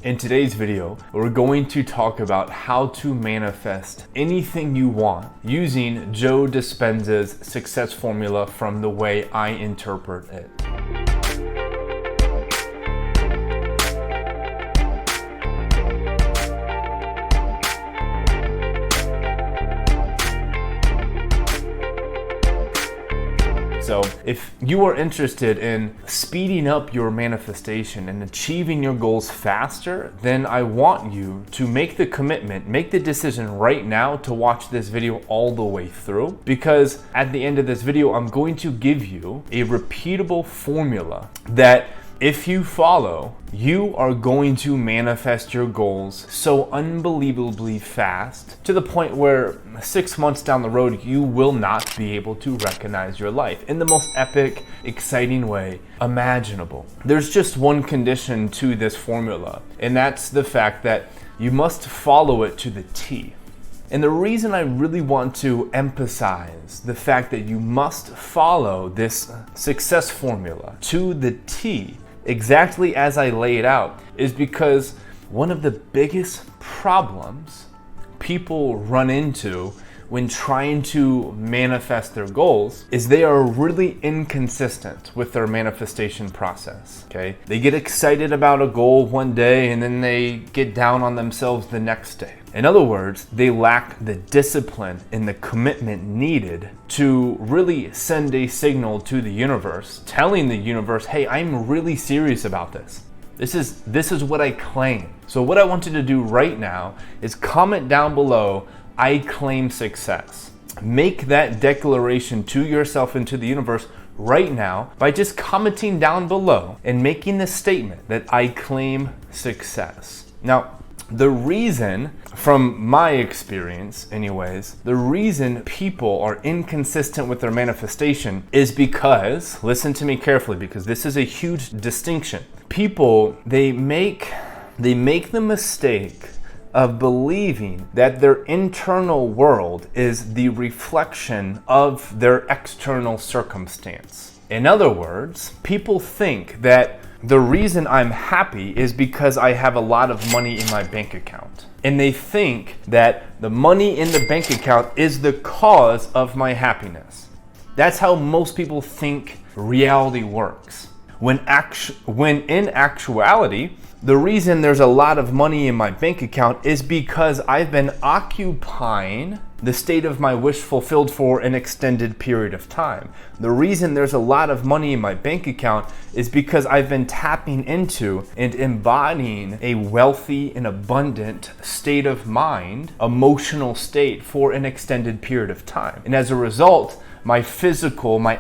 In today's video, we're going to talk about how to manifest anything you want using Joe Dispenza's success formula from the way I interpret it. So if you are interested in speeding up your manifestation and achieving your goals faster, then I want you to make the commitment, make the decision right now to watch this video all the way through, because at the end of this video, I'm going to give you a repeatable formula that if you follow, you are going to manifest your goals so unbelievably fast to the point where 6 months down the road, you will not be able to recognize your life in the most epic, exciting way imaginable. There's just one condition to this formula, and that's the fact that you must follow it to the T. And the reason I really want to emphasize the fact that you must follow this success formula to the T exactly as I lay it out is because one of the biggest problems people run into when trying to manifest their goals is they are really inconsistent with their manifestation process, okay? They get excited about a goal one day and then they get down on themselves the next day. In other words, they lack the discipline and the commitment needed to really send a signal to the universe, telling the universe, hey, I'm really serious about this. This is what I claim. So what I want you to do right now is comment down below, I claim success. Make that declaration to yourself and to the universe right now by just commenting down below and making the statement that I claim success. Now, the reason, from my experience anyways, the reason people are inconsistent with their manifestation is because, listen to me carefully because this is a huge distinction. People, they make the mistake of believing that their internal world is the reflection of their external circumstance. In other words, people think that the reason I'm happy is because I have a lot of money in my bank account. And they think that the money in the bank account is the cause of my happiness. That's how most people think reality works. When in actuality, the reason there's a lot of money in my bank account is because I've been occupying the state of my wish fulfilled for an extended period of time. The reason there's a lot of money in my bank account is because I've been tapping into and embodying a wealthy and abundant state of mind, emotional state for an extended period of time. And as a result, my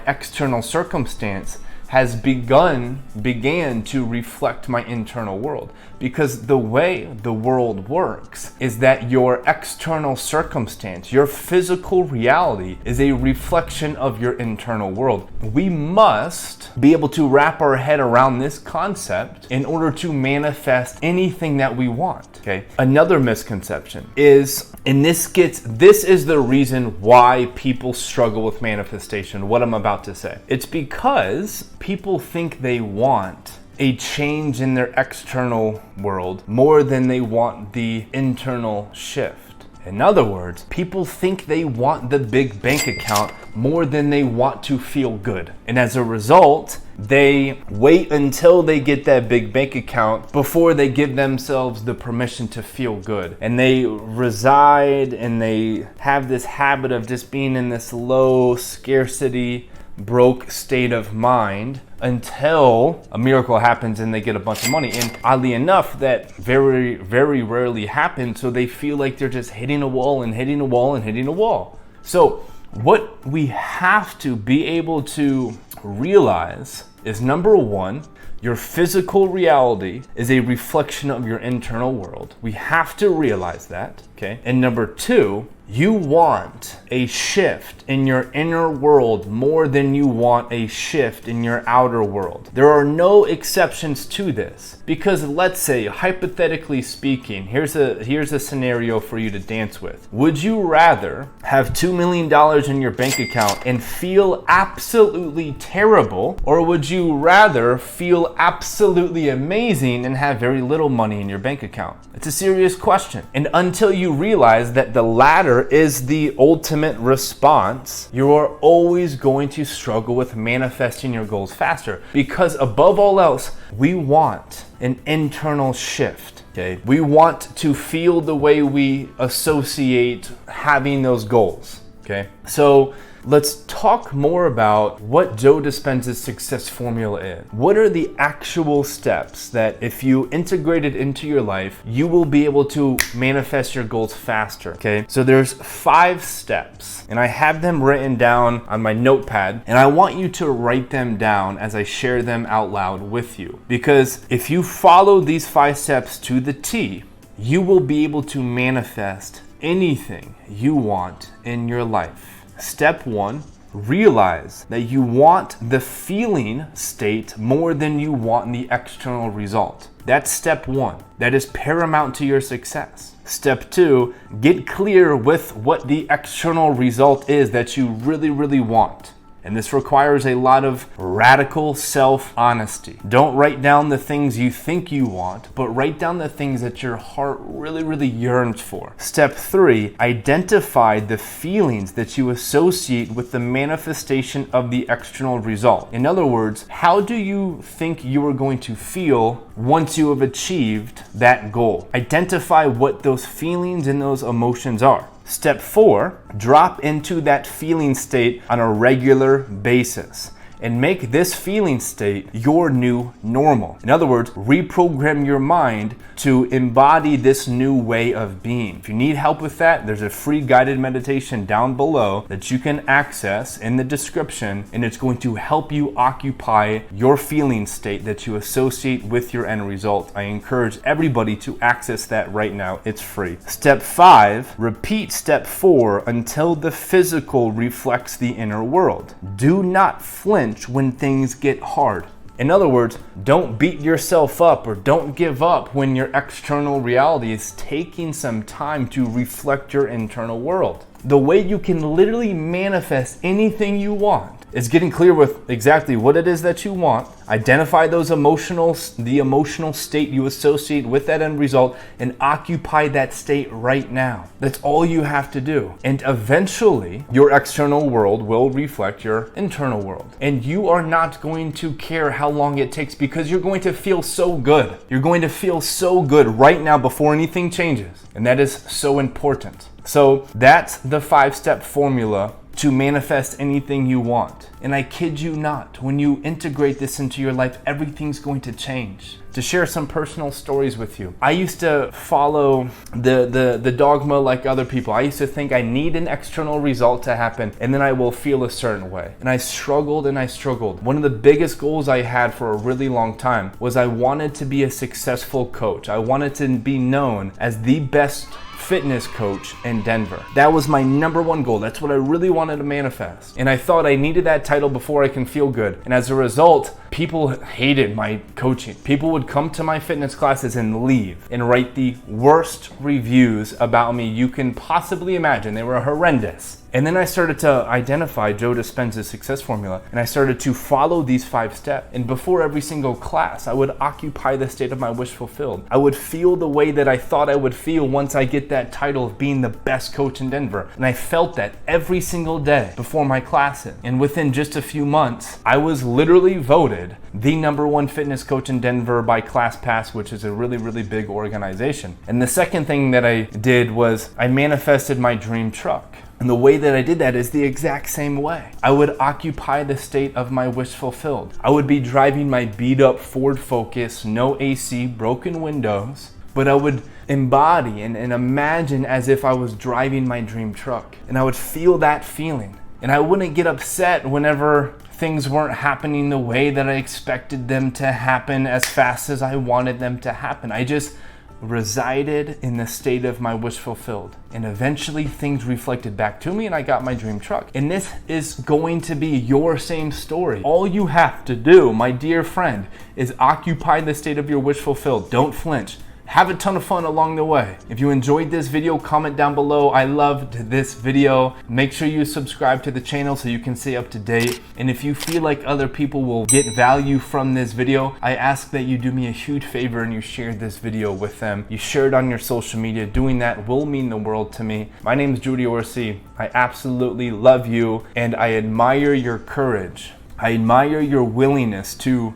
external circumstance has began to reflect my internal world. Because the way the world works is that your external circumstance, your physical reality, is a reflection of your internal world. We must be able to wrap our head around this concept in order to manifest anything that we want, okay? Another misconception is, and this is the reason why people struggle with manifestation, what I'm about to say. It's because people think they want a change in their external world more than they want the internal shift. In other words, people think they want the big bank account more than they want to feel good. And as a result, they wait until they get that big bank account before they give themselves the permission to feel good. And they reside and they have this habit of just being in this low scarcity, broke state of mind until a miracle happens and they get a bunch of money. And oddly enough, that very, very rarely happens. So they feel like they're just hitting a wall and hitting a wall and hitting a wall. So what we have to be able to realize is, number one, your physical reality is a reflection of your internal world. We have to realize that, okay? And number two, You want a shift in your inner world more than you want a shift in your outer world. There are no exceptions to this, because let's say, hypothetically speaking, here's a scenario for you to dance with. Would you rather have $2 million in your bank account and feel absolutely terrible, or would you rather feel absolutely amazing and have very little money in your bank account? It's a serious question. And until you realize that the latter is the ultimate response, you are always going to struggle with manifesting your goals faster. Because above all else, we want an internal shift. Okay? We want to feel the way we associate having those goals. Okay? So let's talk more about what Joe Dispenza's success formula is. What are the actual steps that if you integrate it into your life, you will be able to manifest your goals faster, okay? So there's 5 steps, and I have them written down on my notepad, and I want you to write them down as I share them out loud with you. Because if you follow these 5 steps to the T, you will be able to manifest anything you want in your life. Step 1, realize that you want the feeling state more than you want the external result. That's step 1. That is paramount to your success. Step 2, get clear with what the external result is that you really want. And this requires a lot of radical self-honesty. Don't write down the things you think you want, but write down the things that your heart really yearns for. Step 3, identify the feelings that you associate with the manifestation of the external result. In other words, how do you think you are going to feel once you have achieved that goal? Identify what those feelings and those emotions are. Step 4, drop into that feeling state on a regular basis and make this feeling state your new normal. In other words, reprogram your mind to embody this new way of being. If you need help with that, there's a free guided meditation down below that you can access in the description, and it's going to help you occupy your feeling state that you associate with your end result. I encourage everybody to access that right now. It's free. Step 5, repeat step 4 until the physical reflects the inner world. Do not flinch when things get hard. In other words, don't beat yourself up or don't give up when your external reality is taking some time to reflect your internal world. The way you can literally manifest anything you want is getting clear with exactly what it is that you want, identify the emotional state you associate with that end result, and occupy that state right now. That's all you have to do. And eventually, your external world will reflect your internal world. And you are not going to care how long it takes, because you're going to feel so good. You're going to feel so good right now before anything changes. And that is so important. So that's the 5-step formula to manifest anything you want. And I kid you not, when you integrate this into your life, everything's going to change. To share some personal stories with you, I used to follow the dogma like other people. I used to think I need an external result to happen and then I will feel a certain way. And I struggled and I struggled. One of the biggest goals I had for a really long time was I wanted to be a successful coach. I wanted to be known as the best fitness coach in Denver. That was my number 1 goal. That's what I really wanted to manifest. And I thought I needed that title before I can feel good. And as a result, people hated my coaching. People would come to my fitness classes and leave and write the worst reviews about me you can possibly imagine. They were horrendous. And then I started to identify Joe Dispenza's success formula, and I started to follow these 5 steps. And before every single class, I would occupy the state of my wish fulfilled. I would feel the way that I thought I would feel once I get that title of being the best coach in Denver. And I felt that every single day before my classes. And within just a few months, I was literally voted the number 1 fitness coach in Denver by ClassPass, which is a really big organization. And the second thing that I did was I manifested my dream truck. And the way that I did that is the exact same way. I would occupy the state of my wish fulfilled. I would be driving my beat up Ford Focus, no AC, broken windows, but I would embody and imagine as if I was driving my dream truck. And I would feel that feeling. And I wouldn't get upset whenever things weren't happening the way that I expected them to happen as fast as I wanted them to happen. I just resided in the state of my wish fulfilled. And eventually things reflected back to me and I got my dream truck. And this is going to be your same story. All you have to do, my dear friend, is occupy the state of your wish fulfilled. Don't flinch. Have a ton of fun along the way. If you enjoyed this video, comment down below. I loved this video. Make sure you subscribe to the channel so you can stay up to date. And if you feel like other people will get value from this video, I ask that you do me a huge favor and you share this video with them. You share it on your social media. Doing that will mean the world to me. My name is johir. I absolutely love you and I admire your courage. I admire your willingness to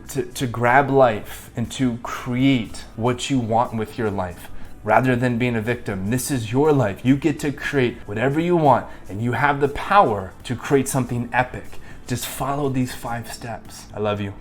grab life and to create what you want with your life rather than being a victim. This is your life. You get to create whatever you want and you have the power to create something epic. Just follow these 5 steps. I love you.